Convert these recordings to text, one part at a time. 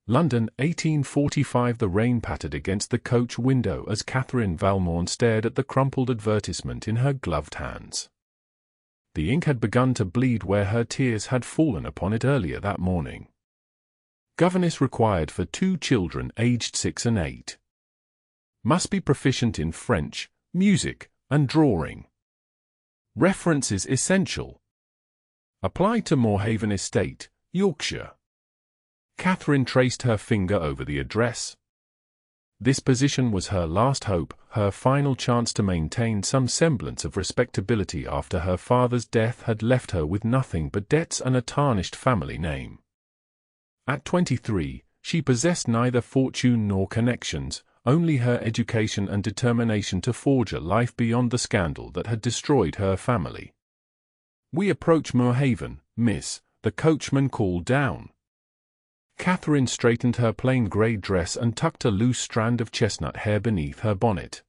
London, 1845. The rain pattered against the coach window as Catherine Valmont stared at the crumpled advertisement in her gloved hands. The ink had begun to bleed where her tears had fallen upon it earlier that morning. Governess required for 2 children aged 6 and 8. Must be proficient in French, music, and drawing. References essential. Apply to Moorhaven Estate, Yorkshire. Catherine traced her finger over the address. This position was her last hope, her final chance to maintain some semblance of respectability after her father's death had left her with nothing but debts and a tarnished family name. At 23, she possessed neither fortune nor connections, only her education and determination to forge a life beyond the scandal that had destroyed her family. "We approach Moorhaven, miss," the coachman called down. Catherine straightened her plain grey dress and tucked a loose strand of chestnut hair beneath her bonnet.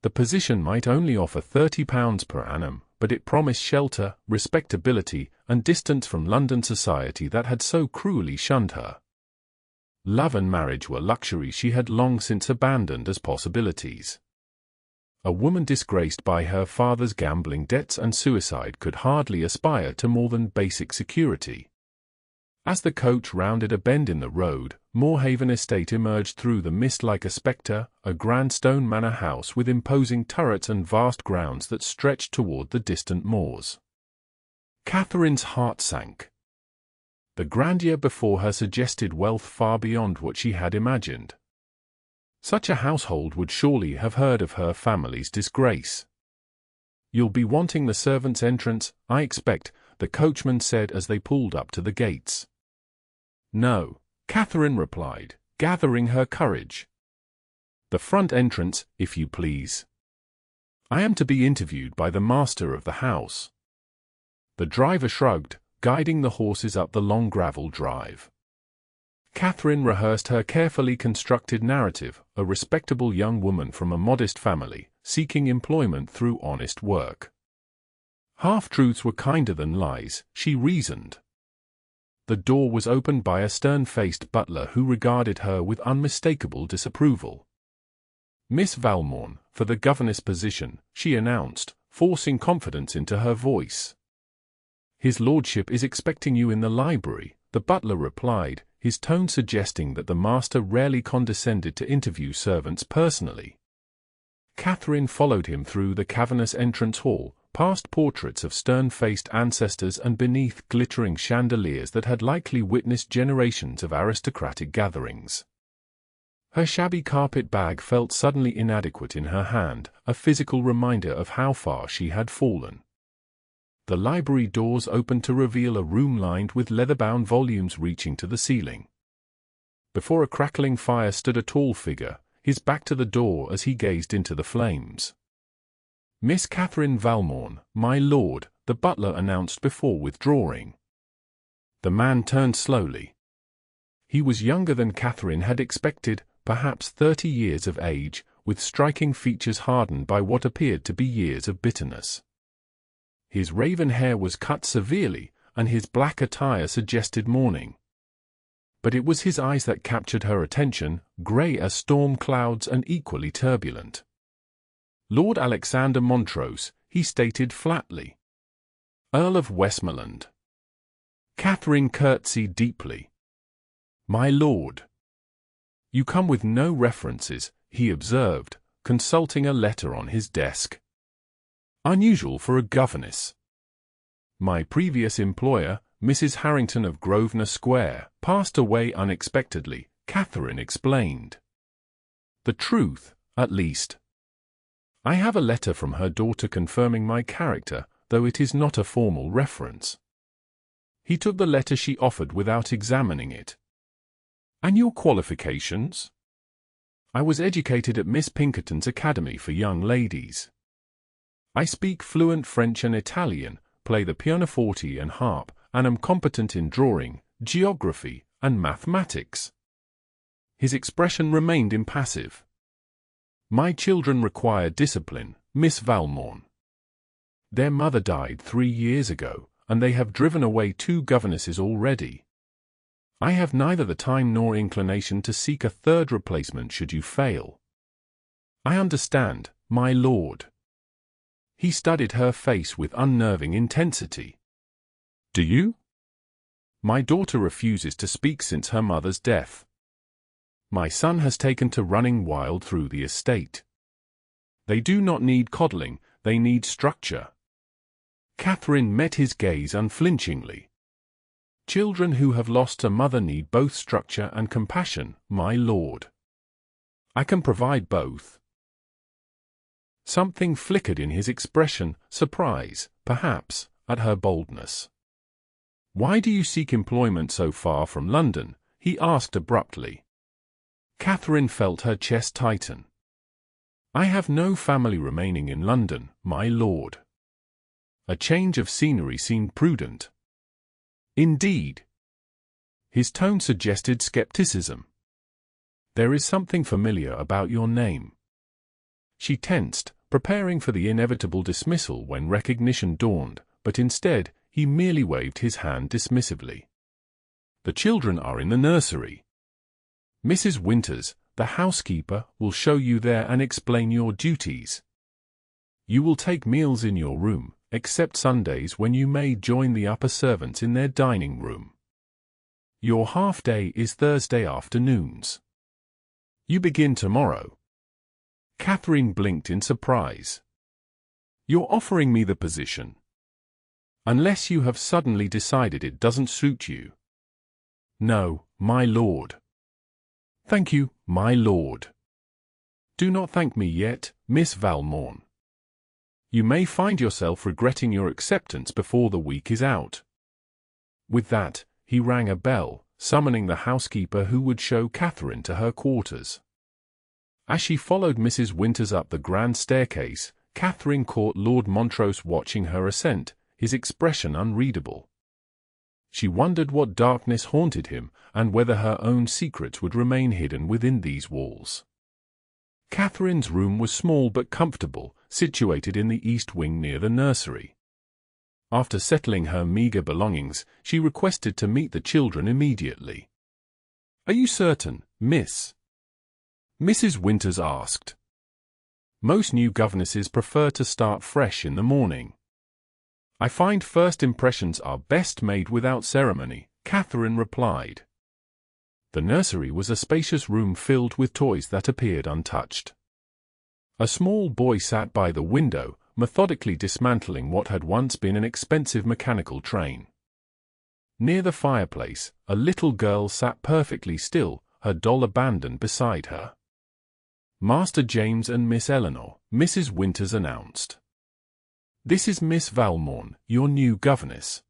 The position might only offer £30 per annum, but it promised shelter, respectability, and distance from London society that had so cruelly shunned her. Love and marriage were luxuries she had long since abandoned as possibilities. A woman disgraced by her father's gambling debts and suicide could hardly aspire to more than basic security. As the coach rounded a bend in the road, Moorhaven Estate emerged through the mist like a spectre, a grand stone manor house with imposing turrets and vast grounds that stretched toward the distant moors. Catherine's heart sank. The grandeur before her suggested wealth far beyond what she had imagined. Such a household would surely have heard of her family's disgrace. "You'll be wanting the servants' entrance, I expect," the coachman said as they pulled up to the gates. "No," Catherine replied, gathering her courage. "The front entrance, if you please. I am to be interviewed by the master of the house." The driver shrugged, guiding the horses up the long gravel drive. Catherine rehearsed her carefully constructed narrative, a respectable young woman from a modest family, seeking employment through honest work. Half-truths were kinder than lies, she reasoned. The door was opened by a stern-faced butler who regarded her with unmistakable disapproval. "Miss Valmont, for the governess position," she announced, forcing confidence into her voice. "His lordship is expecting you in the library," the butler replied, his tone suggesting that the master rarely condescended to interview servants personally. Catherine followed him through the cavernous entrance hall, past portraits of stern-faced ancestors and beneath glittering chandeliers that had likely witnessed generations of aristocratic gatherings. Her shabby carpet bag felt suddenly inadequate in her hand, a physical reminder of how far she had fallen. The library doors opened to reveal a room lined with leather-bound volumes reaching to the ceiling. Before a crackling fire stood a tall figure, his back to the door as he gazed into the flames. "Miss Catherine Valmont, my lord," the butler announced before withdrawing. The man turned slowly. He was younger than Catherine had expected, perhaps 30 years of age, with striking features hardened by what appeared to be years of bitterness. His raven hair was cut severely, and his black attire suggested mourning. But it was his eyes that captured her attention, grey as storm clouds and equally turbulent. "Lord Alexander Montrose," he stated flatly. "Earl of Westmoreland." Catherine curtsied deeply. "My lord." "You come with no references," he observed, consulting a letter on his desk. "Unusual for a governess." "My previous employer, Mrs. Harrington of Grosvenor Square, passed away unexpectedly," Catherine explained. "The truth, at least. I have a letter from her daughter confirming my character, though it is not a formal reference." He took the letter she offered without examining it. "And your qualifications?" "I was educated at Miss Pinkerton's Academy for Young Ladies. I speak fluent French and Italian, play the pianoforte and harp, and am competent in drawing, geography, and mathematics." His expression remained impassive. "My children require discipline, Miss Valmont. Their mother died 3 years ago, and they have driven away 2 governesses already. I have neither the time nor inclination to seek a third replacement should you fail. I understand, my lord. He studied her face with unnerving intensity. Do you? My daughter refuses to speak since her mother's death. My son has taken to running wild through the estate. They do not need coddling, they need structure. Catherine met his gaze unflinchingly. Children who have lost a mother need both structure and compassion, my lord. I can provide both. Something flickered in his expression, surprise, perhaps, at her boldness. Why do you seek employment so far from London? He asked abruptly. Catherine felt her chest tighten. I have no family remaining in London, my lord. A change of scenery seemed prudent. Indeed. His tone suggested skepticism. There is something familiar about your name. She tensed, preparing for the inevitable dismissal when recognition dawned, but instead, he merely waved his hand dismissively. The children are in the nursery. Mrs. Winters, the housekeeper, will show you there and explain your duties. You will take meals in your room, except Sundays when you may join the upper servants in their dining room. Your half-day is Thursday afternoons. You begin tomorrow. Catherine blinked in surprise. You're offering me the position. Unless you have suddenly decided it doesn't suit you. No, my lord. Thank you, my lord. Do not thank me yet, Miss Valmont. You may find yourself regretting your acceptance before the week is out. With that, he rang a bell, summoning the housekeeper who would show Catherine to her quarters. As she followed Mrs. Winters up the grand staircase, Catherine caught Lord Montrose watching her ascent, his expression unreadable. She wondered what darkness haunted him, and whether her own secrets would remain hidden within these walls. Catherine's room was small but comfortable, situated in the east wing near the nursery. After settling her meagre belongings, she requested to meet the children immediately. "Are you certain, miss?" Mrs. Winters asked. "Most new governesses prefer to start fresh in the morning. I find first impressions are best made without ceremony," Catherine replied. The nursery was a spacious room filled with toys that appeared untouched. A small boy sat by the window, methodically dismantling what had once been an expensive mechanical train. Near the fireplace, a little girl sat perfectly still, her doll abandoned beside her. "Master James and Miss Eleanor," Mrs. Winters announced. "This is Miss Valmont, your new governess."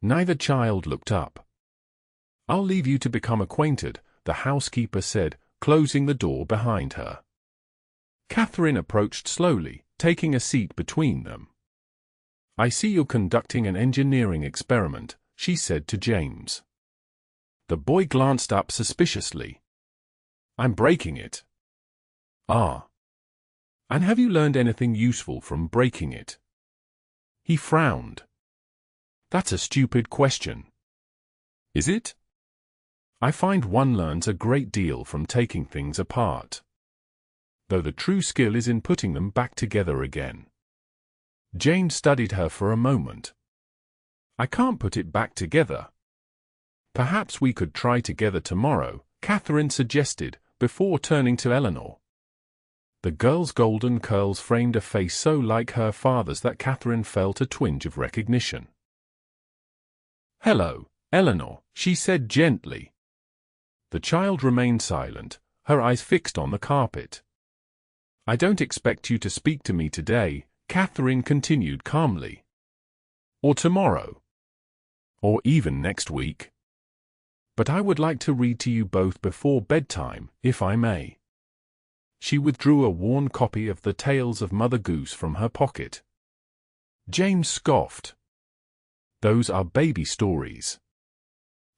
Neither child looked up. "I'll leave you to become acquainted," the housekeeper said, closing the door behind her. Catherine approached slowly, taking a seat between them. "I see you're conducting an engineering experiment," she said to James. The boy glanced up suspiciously. "I'm breaking it." "Ah. And have you learned anything useful from breaking it?" He frowned. "That's a stupid question." "Is it?" "I find one learns a great deal from taking things apart, though the true skill is in putting them back together again." James studied her for a moment. "I can't put it back together." "Perhaps we could try together tomorrow," Catherine suggested, before turning to Eleanor. The girl's golden curls framed a face so like her father's that Catherine felt a twinge of recognition. "Hello, Eleanor," she said gently. The child remained silent, her eyes fixed on the carpet. "I don't expect you to speak to me today," Catherine continued calmly. "Or tomorrow. Or even next week. But I would like to read to you both before bedtime, if I may." She withdrew a worn copy of The Tales of Mother Goose from her pocket. James scoffed. "Those are baby stories."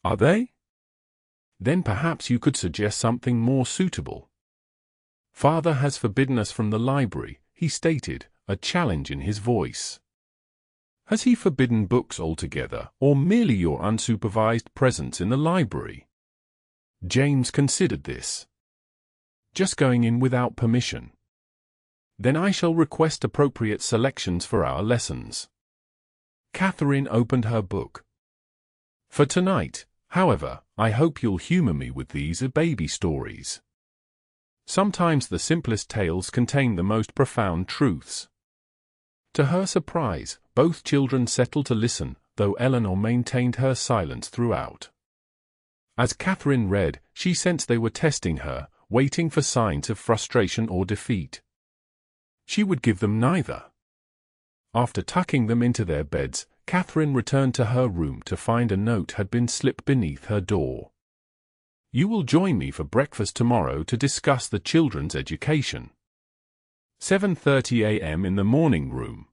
"Are they? Then perhaps you could suggest something more suitable." "Father has forbidden us from the library," he stated, a challenge in his voice. Has he forbidden books altogether, or merely your unsupervised presence in the library? James considered this. Just going in without permission. Then I shall request appropriate selections for our lessons. Catherine opened her book. For tonight, however, I hope you'll humor me with these baby stories. Sometimes the simplest tales contain the most profound truths. To her surprise, both children settled to listen, though Eleanor maintained her silence throughout. As Catherine read, she sensed they were testing her, waiting for signs of frustration or defeat. She would give them neither. After tucking them into their beds, Catherine returned to her room to find a note had been slipped beneath her door. You will join me for breakfast tomorrow to discuss the children's education. 7:30 a.m. in the morning room.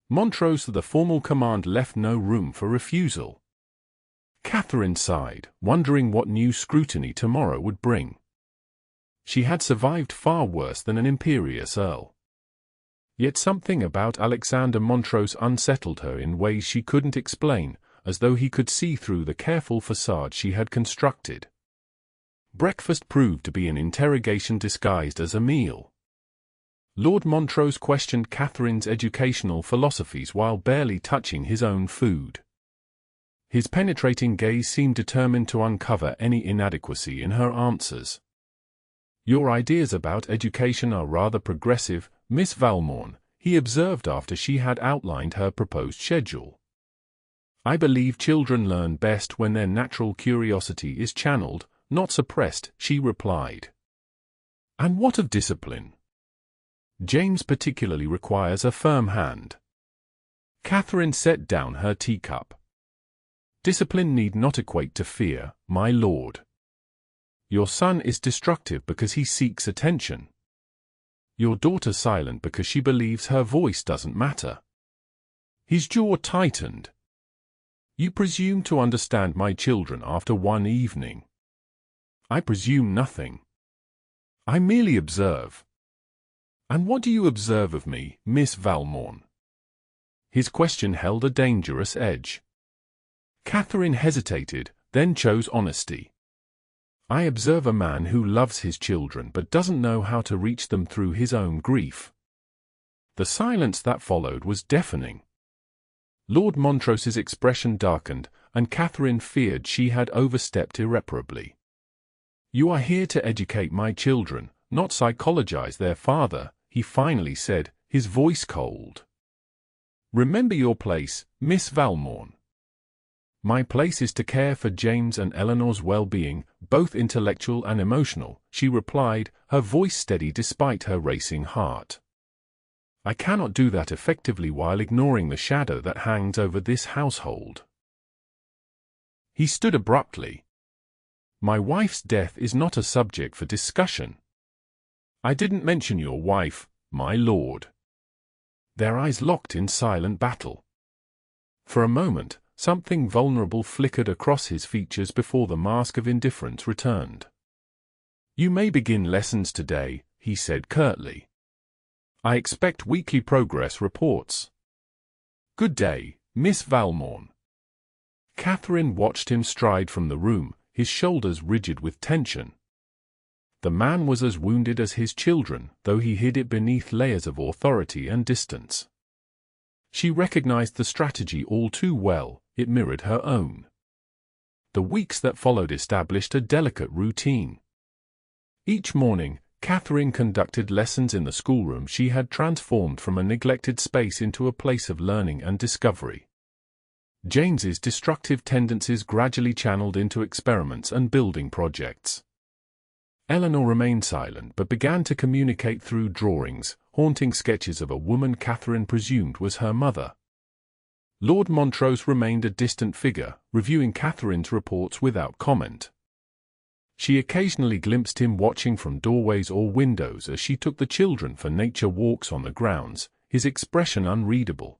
Montrose. The formal command left no room for refusal. Catherine sighed, wondering what new scrutiny tomorrow would bring. She had survived far worse than an imperious earl. Yet something about Alexander Montrose unsettled her in ways she couldn't explain, as though he could see through the careful facade she had constructed. Breakfast proved to be an interrogation disguised as a meal. Lord Montrose questioned Catherine's educational philosophies while barely touching his own food. His penetrating gaze seemed determined to uncover any inadequacy in her answers. Your ideas about education are rather progressive, Miss Valmont, he observed after she had outlined her proposed schedule. I believe children learn best when their natural curiosity is channeled, not suppressed, she replied. And what of discipline? James particularly requires a firm hand. Catherine set down her teacup. Discipline need not equate to fear, my lord. Your son is destructive because he seeks attention. Your daughter silent because she believes her voice doesn't matter. His jaw tightened. You presume to understand my children after one evening. I presume nothing. I merely observe. And what do you observe of me, Miss Valmont? His question held a dangerous edge. Catherine hesitated, then chose honesty. I observe a man who loves his children but doesn't know how to reach them through his own grief. The silence that followed was deafening. Lord Montrose's expression darkened, and Catherine feared she had overstepped irreparably. You are here to educate my children, not psychologize their father, he finally said, his voice cold. Remember your place, Miss Valmont. My place is to care for James and Eleanor's well-being, both intellectual and emotional, she replied, her voice steady despite her racing heart. I cannot do that effectively while ignoring the shadow that hangs over this household. He stood abruptly. My wife's death is not a subject for discussion. I didn't mention your wife, my lord. Their eyes locked in silent battle. For a moment, something vulnerable flickered across his features before the mask of indifference returned. You may begin lessons today, he said curtly. I expect weekly progress reports. Good day, Miss Valmont. Catherine watched him stride from the room, his shoulders rigid with tension. The man was as wounded as his children, though he hid it beneath layers of authority and distance. She recognized the strategy all too well, it mirrored her own. The weeks that followed established a delicate routine. Each morning, Catherine conducted lessons in the schoolroom she had transformed from a neglected space into a place of learning and discovery. James's destructive tendencies gradually channeled into experiments and building projects. Eleanor remained silent but began to communicate through drawings, haunting sketches of a woman Catherine presumed was her mother. Lord Montrose remained a distant figure, reviewing Catherine's reports without comment. She occasionally glimpsed him watching from doorways or windows as she took the children for nature walks on the grounds, his expression unreadable.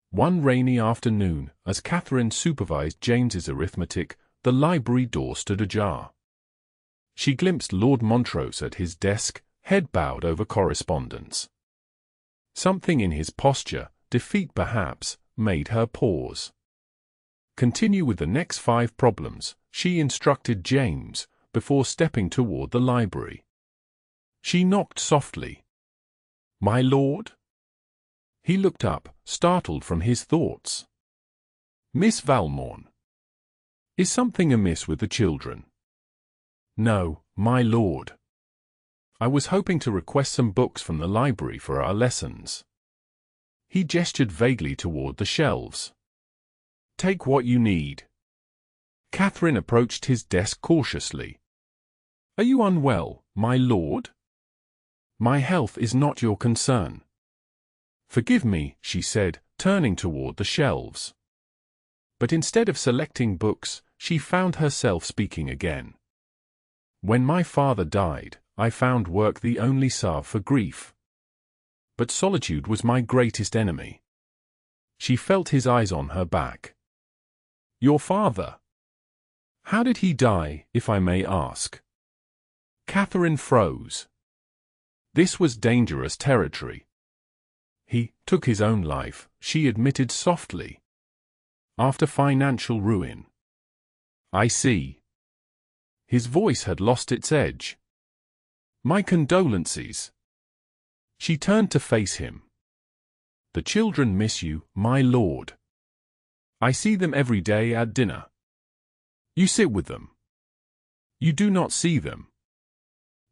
One rainy afternoon, as Catherine supervised James's arithmetic, the library door stood ajar. She glimpsed Lord Montrose at his desk, head bowed over correspondence. Something in his posture, defeat perhaps, made her pause. Continue with the next 5 problems, she instructed James, before stepping toward the library. She knocked softly. "My lord?" He looked up, startled from his thoughts. "Miss Valmont. Is something amiss with the children?" "No, my lord. I was hoping to request some books from the library for our lessons." He gestured vaguely toward the shelves. "Take what you need." Catherine approached his desk cautiously. "Are you unwell, my lord?" "My health is not your concern." "Forgive me," she said, turning toward the shelves. But instead of selecting books, she found herself speaking again. "When my father died, I found work the only salve for grief. But solitude was my greatest enemy." She felt his eyes on her back. "Your father? How did he die, if I may ask?" Catherine froze. This was dangerous territory. "He took his own life," she admitted softly. "After financial ruin." "I see." His voice had lost its edge. "My condolences." She turned to face him. "The children miss you, my lord. I see them every day at dinner. You sit with them. You do not see them."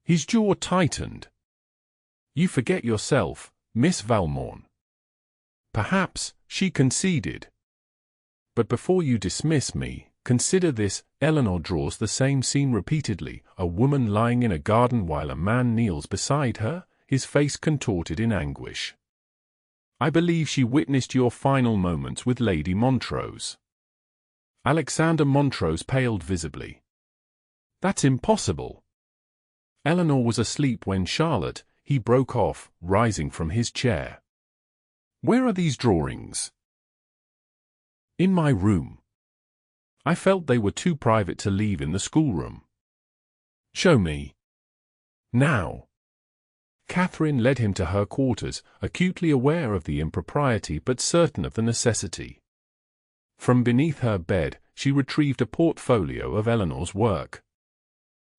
His jaw tightened. "You forget yourself, Miss Valmont." "Perhaps," she conceded. "But before you dismiss me, consider this." Eleanor draws the same scene repeatedly, a woman lying in a garden while a man kneels beside her, his face contorted in anguish. "I believe she witnessed your final moments with Lady Montrose." Alexander Montrose paled visibly. "That's impossible." Eleanor was asleep when Charlotte, he broke off, rising from his chair. "Where are these drawings?" "In my room. I felt they were too private to leave in the schoolroom." "Show me." "Now." Catherine led him to her quarters, acutely aware of the impropriety but certain of the necessity. From beneath her bed, she retrieved a portfolio of Eleanor's work.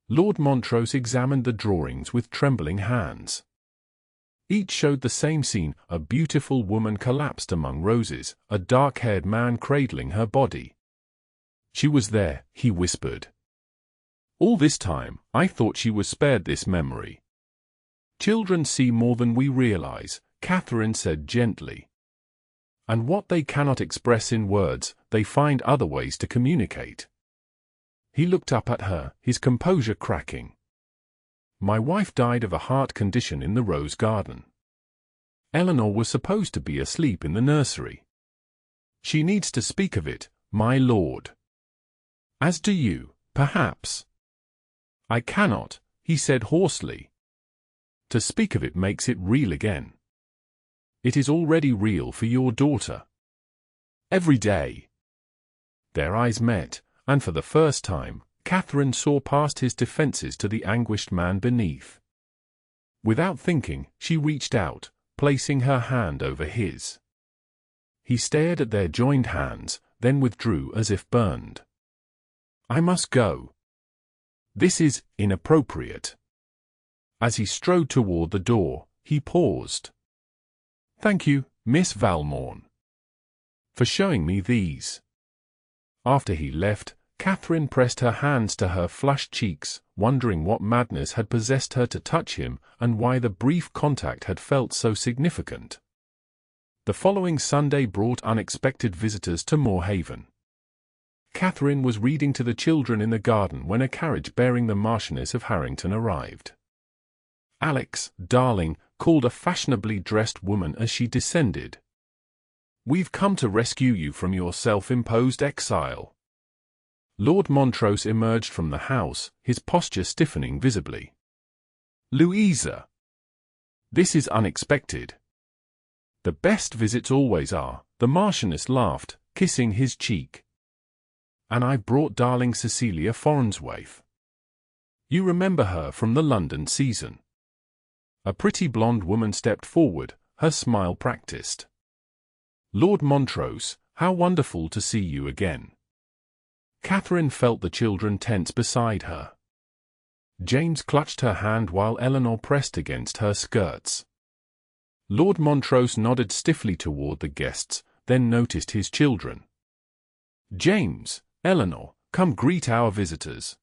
Lord Montrose examined the drawings with trembling hands. Each showed the same scene: a beautiful woman collapsed among roses, a dark-haired man cradling her body. "She was there," he whispered. "All this time, I thought she was spared this memory." "Children see more than we realize," Catherine said gently. "And what they cannot express in words, they find other ways to communicate." He looked up at her, his composure cracking. "My wife died of a heart condition in the rose garden. Eleanor was supposed to be asleep in the nursery. She needs to speak of it, my lord. As do you, perhaps." "I cannot," he said hoarsely. "To speak of it makes it real again. It is already real for your daughter. Every day." Their eyes met, and for the first time, Catherine saw past his defenses to the anguished man beneath. Without thinking, she reached out, placing her hand over his. He stared at their joined hands, then withdrew as if burned. "I must go. This is inappropriate." As he strode toward the door, he paused. "Thank you, Miss Valmont, for showing me these." After he left, Catherine pressed her hands to her flushed cheeks, wondering what madness had possessed her to touch him and why the brief contact had felt so significant. The following Sunday brought unexpected visitors to Moorhaven. Catherine was reading to the children in the garden when a carriage bearing the Marchioness of Harrington arrived. "Alex, darling," called a fashionably dressed woman as she descended. "We've come to rescue you from your self-imposed exile." Lord Montrose emerged from the house, his posture stiffening visibly. "Louisa, this is unexpected." "The best visits always are," the Marchioness laughed, kissing his cheek. "And I brought darling Cecilia Farnsworth. You remember her from the London season." A pretty blonde woman stepped forward, her smile practiced. Lord Montrose, how wonderful to see you again. Catherine felt the children tense beside her. James clutched her hand while Eleanor pressed against her skirts. Lord Montrose nodded stiffly toward the guests, then noticed his children. James, Eleanor, come greet our visitors.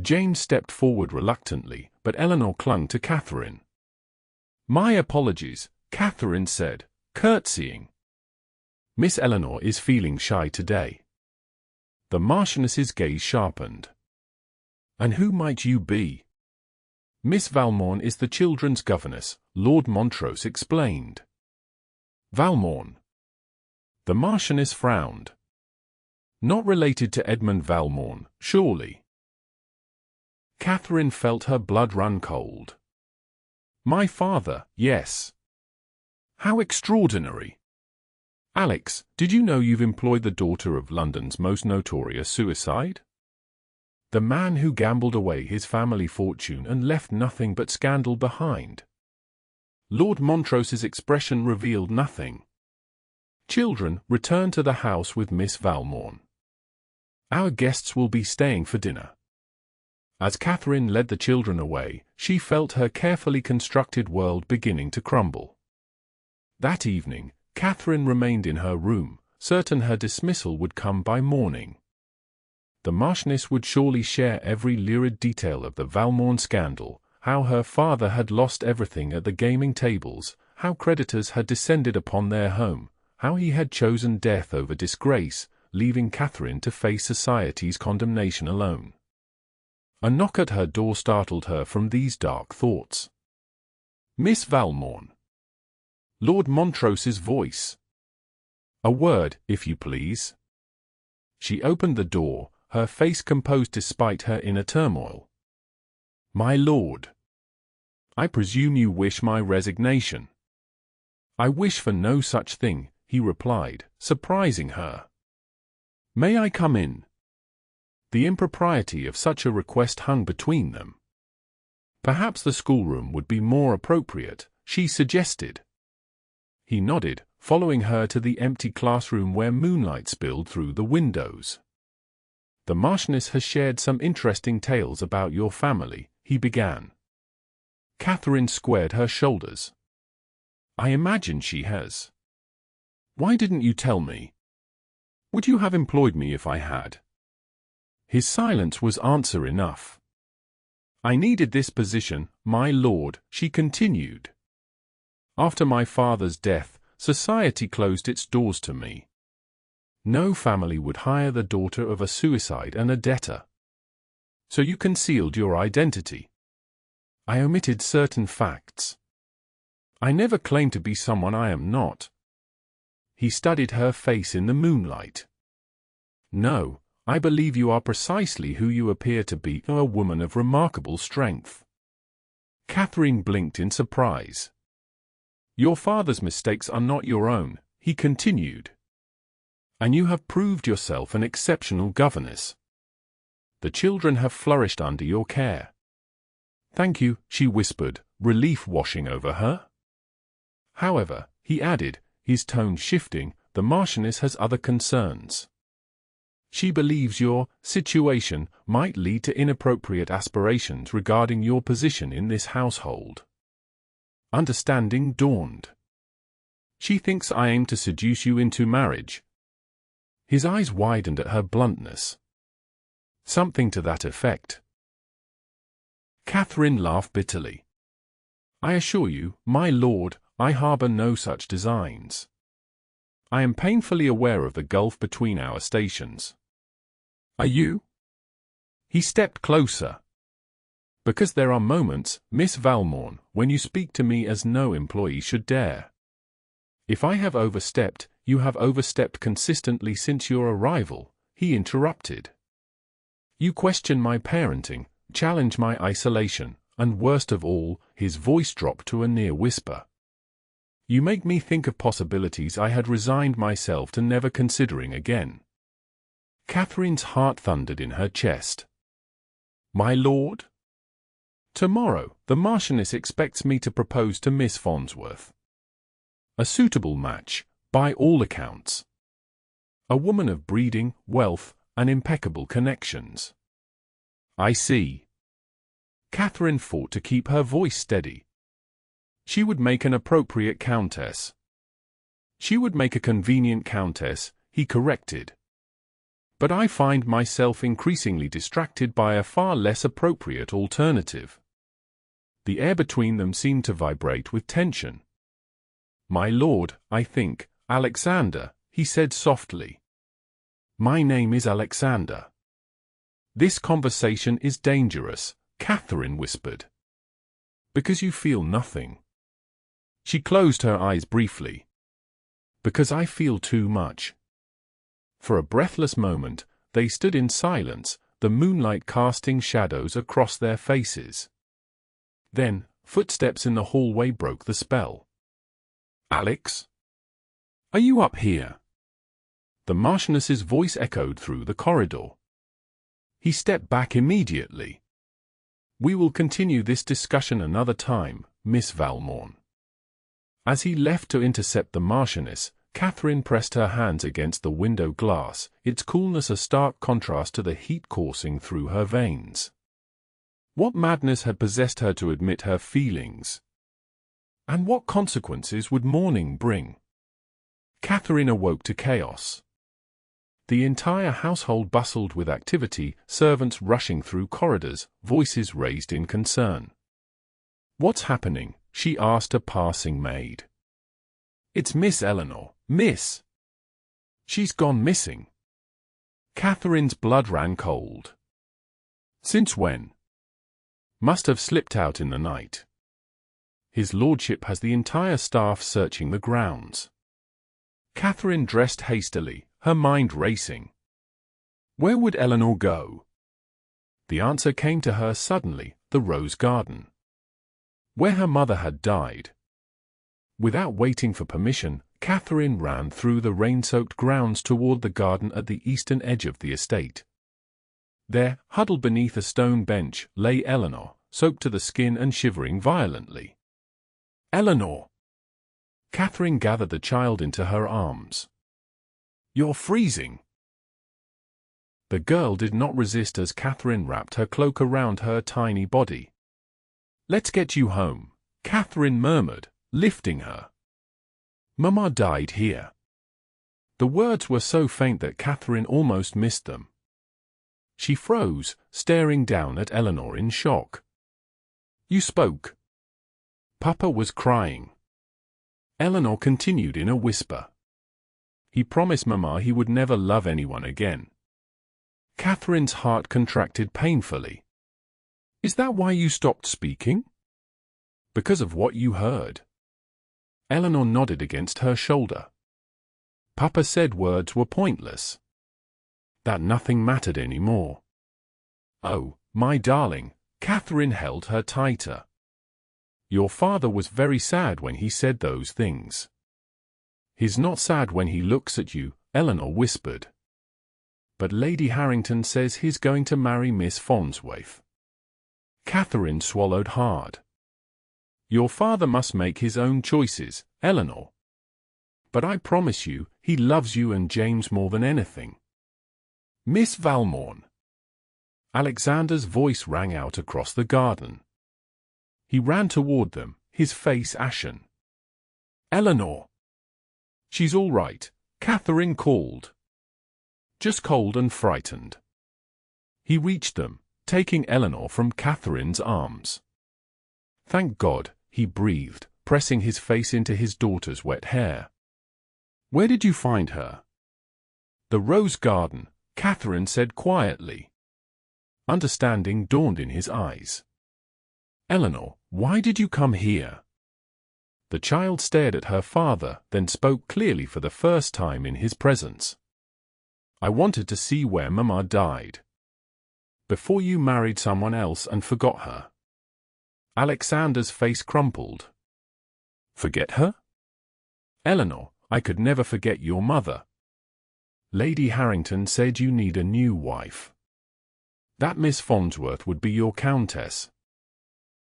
James stepped forward reluctantly, but Eleanor clung to Catherine. My apologies, Catherine said, curtsying. Miss Eleanor is feeling shy today. The Marchioness's gaze sharpened. And who might you be? Miss Valmont is the children's governess, Lord Montrose explained. Valmont. The Marchioness frowned. Not related to Edmund Valmont, surely. Catherine felt her blood run cold. My father, yes. How extraordinary. Alex, did you know you've employed the daughter of London's most notorious suicide? The man who gambled away his family fortune and left nothing but scandal behind. Lord Montrose's expression revealed nothing. Children, return to the house with Miss Valmont. Our guests will be staying for dinner. As Catherine led the children away, she felt her carefully constructed world beginning to crumble. That evening, Catherine remained in her room, certain her dismissal would come by morning. The Marchioness would surely share every lurid detail of the Valmont scandal, how her father had lost everything at the gaming tables, how creditors had descended upon their home, how he had chosen death over disgrace, leaving Catherine to face society's condemnation alone. A knock at her door startled her from these dark thoughts. Miss Valmont. Lord Montrose's voice. A word, if you please. She opened the door, her face composed despite her inner turmoil. My lord. I presume you wish my resignation. I wish for no such thing, he replied, surprising her. May I come in? The impropriety of such a request hung between them. Perhaps the schoolroom would be more appropriate, she suggested. He nodded, following her to the empty classroom where moonlight spilled through the windows. The Marchioness has shared some interesting tales about your family, he began. Catherine squared her shoulders. I imagine she has. Why didn't you tell me? Would you have employed me if I had? His silence was answer enough. I needed this position, my lord, she continued. After my father's death, society closed its doors to me. No family would hire the daughter of a suicide and a debtor. So you concealed your identity. I omitted certain facts. I never claimed to be someone I am not. He studied her face in the moonlight. No, I believe you are precisely who you appear to be, a woman of remarkable strength. Catherine blinked in surprise. Your father's mistakes are not your own, he continued. And you have proved yourself an exceptional governess. The children have flourished under your care. Thank you, she whispered, relief washing over her. However, he added, his tone shifting, the Marchioness has other concerns. She believes your situation might lead to inappropriate aspirations regarding your position in this household. Understanding dawned. She thinks I aim to seduce you into marriage. His eyes widened at her bluntness. Something to that effect. Catherine laughed bitterly. I assure you, my lord, I harbour no such designs. I am painfully aware of the gulf between our stations. Are you? He stepped closer. Because there are moments, Miss Valmont, when you speak to me as no employee should dare. If I have overstepped, you have overstepped consistently since your arrival, he interrupted. You question my parenting, challenge my isolation, and worst of all, his voice dropped to a near whisper. You make me think of possibilities I had resigned myself to never considering again. Catherine's heart thundered in her chest. My lord? Tomorrow, the Marchioness expects me to propose to Miss Farnsworth. A suitable match, by all accounts. A woman of breeding, wealth, and impeccable connections. I see. Catherine fought to keep her voice steady. She would make an appropriate countess. She would make a convenient countess, he corrected. But I find myself increasingly distracted by a far less appropriate alternative. The air between them seemed to vibrate with tension. My lord, I think, Alexander, he said softly. My name is Alexander. This conversation is dangerous, Catherine whispered. Because you feel nothing. She closed her eyes briefly. Because I feel too much. For a breathless moment, they stood in silence, the moonlight casting shadows across their faces. Then, footsteps in the hallway broke the spell. Alex? Are you up here? The Marchioness's voice echoed through the corridor. He stepped back immediately. We will continue this discussion another time, Miss Valmont. As he left to intercept the Marchioness, Catherine pressed her hands against the window glass, its coolness a stark contrast to the heat coursing through her veins. What madness had possessed her to admit her feelings? And what consequences would morning bring? Catherine awoke to chaos. The entire household bustled with activity, servants rushing through corridors, voices raised in concern. What's happening? She asked a passing maid. It's Miss Eleanor, miss. She's gone missing. Catherine's blood ran cold. Since when? Must have slipped out in the night. His lordship has the entire staff searching the grounds. Catherine dressed hastily, her mind racing. Where would Eleanor go? The answer came to her suddenly, the rose garden. Where her mother had died. Without waiting for permission, Catherine ran through the rain-soaked grounds toward the garden at the eastern edge of the estate. There, huddled beneath a stone bench, lay Eleanor, soaked to the skin and shivering violently. Eleanor! Catherine gathered the child into her arms. You're freezing. The girl did not resist as Catherine wrapped her cloak around her tiny body. Let's get you home, Catherine murmured, lifting her. Mama died here. The words were so faint that Catherine almost missed them. She froze, staring down at Eleanor in shock. You spoke. Papa was crying. Eleanor continued in a whisper. He promised Mama he would never love anyone again. Catherine's heart contracted painfully. Is that why you stopped speaking? Because of what you heard. Eleanor nodded against her shoulder. Papa said words were pointless. That nothing mattered anymore. Oh, my darling, Catherine held her tighter. Your father was very sad when he said those things. He's not sad when he looks at you, Eleanor whispered. But Lady Harrington says he's going to marry Miss Farnsworth. Catherine swallowed hard. Your father must make his own choices, Eleanor. But I promise you, he loves you and James more than anything. Miss Valmont. Alexander's voice rang out across the garden. He ran toward them, his face ashen. Eleanor. She's all right, Catherine called. Just cold and frightened. He reached them, taking Eleanor from Catherine's arms. Thank God, he breathed, pressing his face into his daughter's wet hair. Where did you find her? The rose garden, Catherine said quietly. Understanding dawned in his eyes. Eleanor, why did you come here? The child stared at her father, then spoke clearly for the first time in his presence. I wanted to see where Mama died. Before you married someone else and forgot her. Alexander's face crumpled. Forget her? Eleanor, I could never forget your mother. Lady Harrington said you need a new wife. That Miss Farnsworth would be your countess.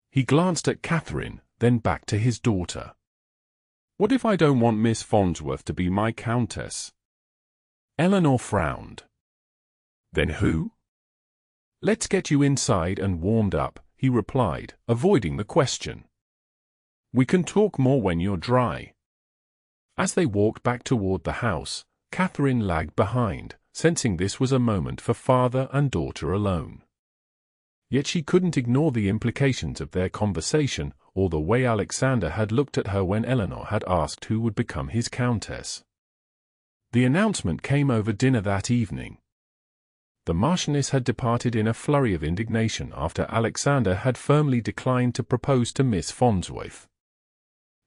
He glanced at Catherine, then back to his daughter. What if I don't want Miss Farnsworth to be my Countess? Eleanor frowned. Then who? Let's get you inside and warmed up, he replied, avoiding the question. We can talk more when you're dry. As they walked back toward the house, Catherine lagged behind, sensing this was a moment for father and daughter alone. Yet she couldn't ignore the implications of their conversation, or the way Alexander had looked at her when Eleanor had asked who would become his Countess. The announcement came over dinner that evening. The Marchioness had departed in a flurry of indignation after Alexander had firmly declined to propose to Miss Farnsworth.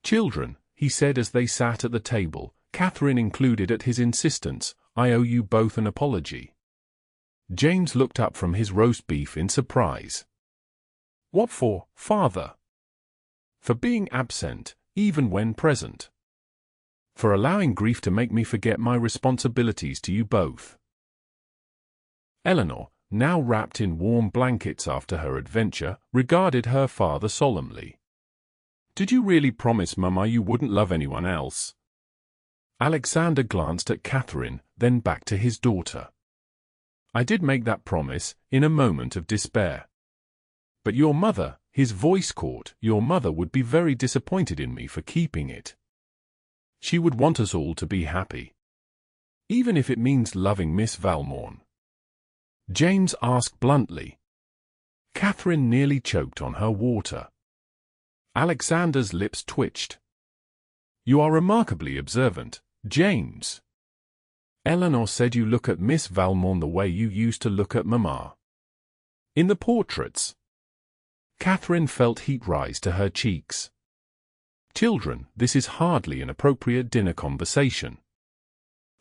Children, he said as they sat at the table, Catherine included at his insistence, I owe you both an apology. James looked up from his roast beef in surprise. What for, father? For being absent, even when present. For allowing grief to make me forget my responsibilities to you both. Eleanor, now wrapped in warm blankets after her adventure, regarded her father solemnly. Did you really promise Mama you wouldn't love anyone else? Alexander glanced at Catherine, then back to his daughter. I did make that promise, in a moment of despair. But your mother, his voice caught, your mother would be very disappointed in me for keeping it. She would want us all to be happy. Even if it means loving Miss Valmont. James asked bluntly. Catherine nearly choked on her water. Alexander's lips twitched. You are remarkably observant, James. Eleanor said you look at Miss Valmont the way you used to look at Mamma. In the portraits. Catherine felt heat rise to her cheeks. Children, this is hardly an appropriate dinner conversation.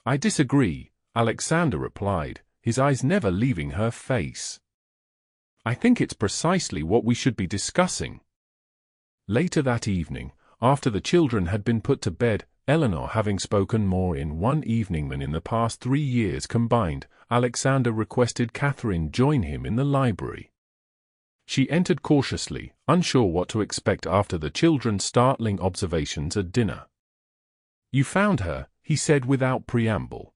I disagree, Alexander replied, his eyes never leaving her face. I think it's precisely what we should be discussing. Later that evening, after the children had been put to bed, Eleanor having spoken more in one evening than in the past 3 years combined, Alexander requested Catherine join him in the library. She entered cautiously, unsure what to expect after the children's startling observations at dinner. You found her, he said without preamble.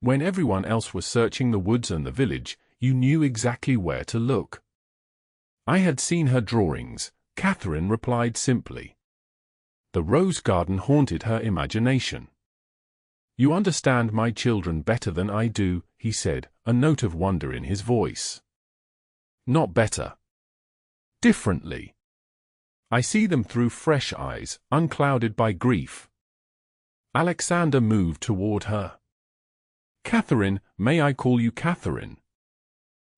When everyone else was searching the woods and the village, you knew exactly where to look. I had seen her drawings, Catherine replied simply. The rose garden haunted her imagination. You understand my children better than I do, he said, a note of wonder in his voice. Not better. Differently. I see them through fresh eyes, unclouded by grief. Alexander moved toward her. Catherine, may I call you Catherine?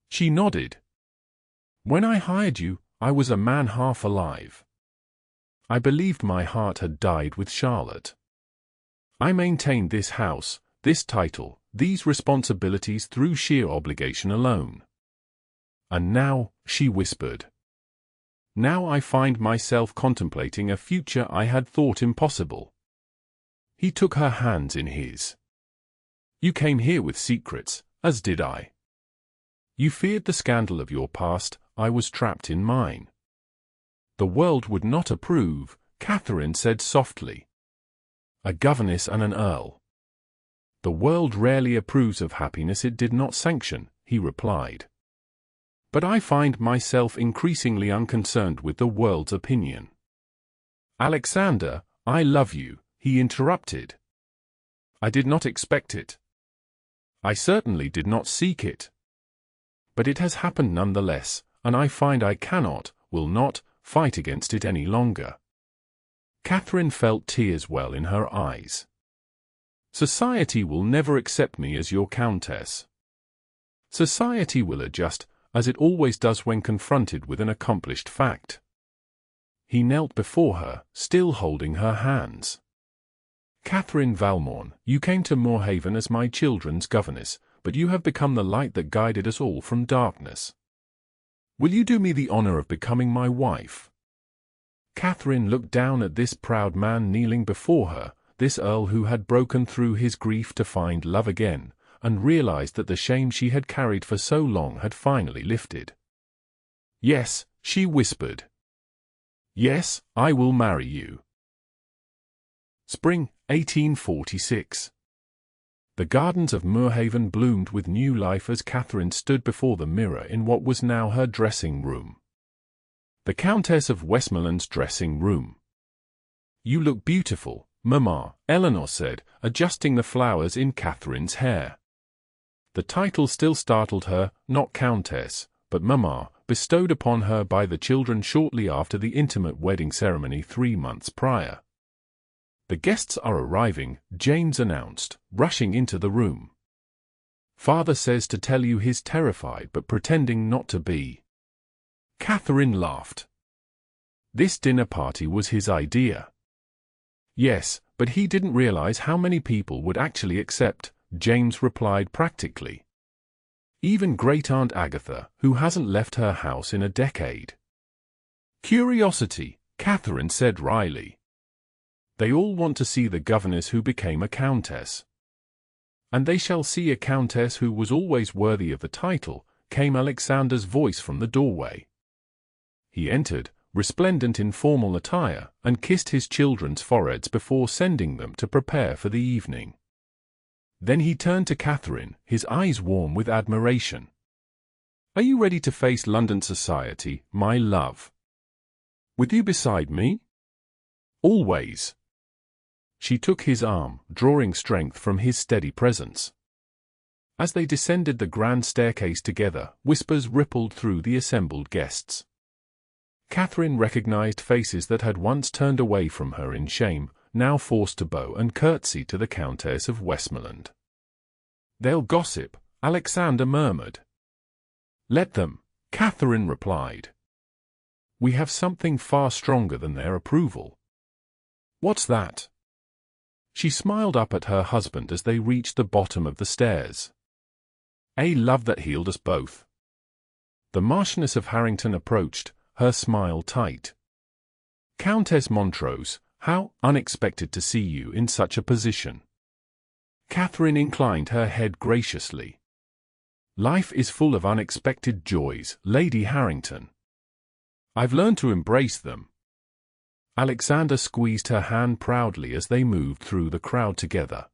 She nodded. When I hired you, I was a man half alive. I believed my heart had died with Charlotte. I maintained this house, this title, these responsibilities through sheer obligation alone. And now, she whispered. Now I find myself contemplating a future I had thought impossible. He took her hands in his. You came here with secrets, as did I. You feared the scandal of your past, I was trapped in mine. The world would not approve, Catherine said softly. A governess and an earl. The world rarely approves of happiness it did not sanction, he replied. But I find myself increasingly unconcerned with the world's opinion. Alexander, I love you, he interrupted. I did not expect it. I certainly did not seek it. But it has happened nonetheless, and I find I cannot, will not, fight against it any longer. Catherine felt tears well in her eyes. Society will never accept me as your Countess. Society will adjust, as it always does when confronted with an accomplished fact. He knelt before her, still holding her hands. Catherine Valmont, you came to Moorhaven as my children's governess, but you have become the light that guided us all from darkness. Will you do me the honor of becoming my wife? Catherine looked down at this proud man kneeling before her, this earl who had broken through his grief to find love again, and realized that the shame she had carried for so long had finally lifted. Yes, she whispered. Yes, I will marry you. Spring, 1846. The gardens of Moorhaven bloomed with new life as Catherine stood before the mirror in what was now her dressing room. The Countess of Westmoreland's dressing room. "You look beautiful, Mamma," Eleanor said, adjusting the flowers in Catherine's hair. The title still startled her, not Countess, but Mamma, bestowed upon her by the children shortly after the intimate wedding ceremony 3 months prior. "The guests are arriving," James announced, rushing into the room. "Father says to tell you he's terrified but pretending not to be." Catherine laughed. This dinner party was his idea. "Yes, but he didn't realize how many people would actually accept," James replied practically. "Even Great-Aunt Agatha, who hasn't left her house in a decade." "Curiosity," Catherine said wryly. "They all want to see the governess who became a countess." "And they shall see a countess who was always worthy of the title," came Alexander's voice from the doorway. He entered, resplendent in formal attire, and kissed his children's foreheads before sending them to prepare for the evening. Then he turned to Catherine, his eyes warm with admiration. "Are you ready to face London society, my love? With you beside me?" "Always." She took his arm, drawing strength from his steady presence. As they descended the grand staircase together, whispers rippled through the assembled guests. Catherine recognized faces that had once turned away from her in shame, now forced to bow and curtsy to the Countess of Westmoreland. "They'll gossip," Alexander murmured. "Let them," Catherine replied. "We have something far stronger than their approval." "What's that?" She smiled up at her husband as they reached the bottom of the stairs. "A love that healed us both." The Marchioness of Harrington approached, her smile tight. "Countess Montrose, how unexpected to see you in such a position." Catherine inclined her head graciously. "Life is full of unexpected joys, Lady Harrington. I've learned to embrace them." Alexander squeezed her hand proudly as they moved through the crowd together.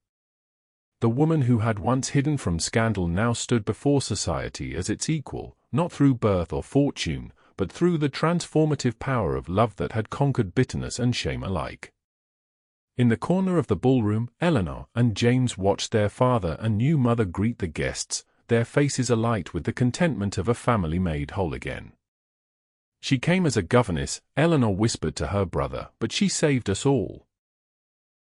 The woman who had once hidden from scandal now stood before society as its equal, not through birth or fortune, but through the transformative power of love that had conquered bitterness and shame alike. In the corner of the ballroom, Eleanor and James watched their father and new mother greet the guests, their faces alight with the contentment of a family made whole again. "She came as a governess," Eleanor whispered to her brother, "but she saved us all."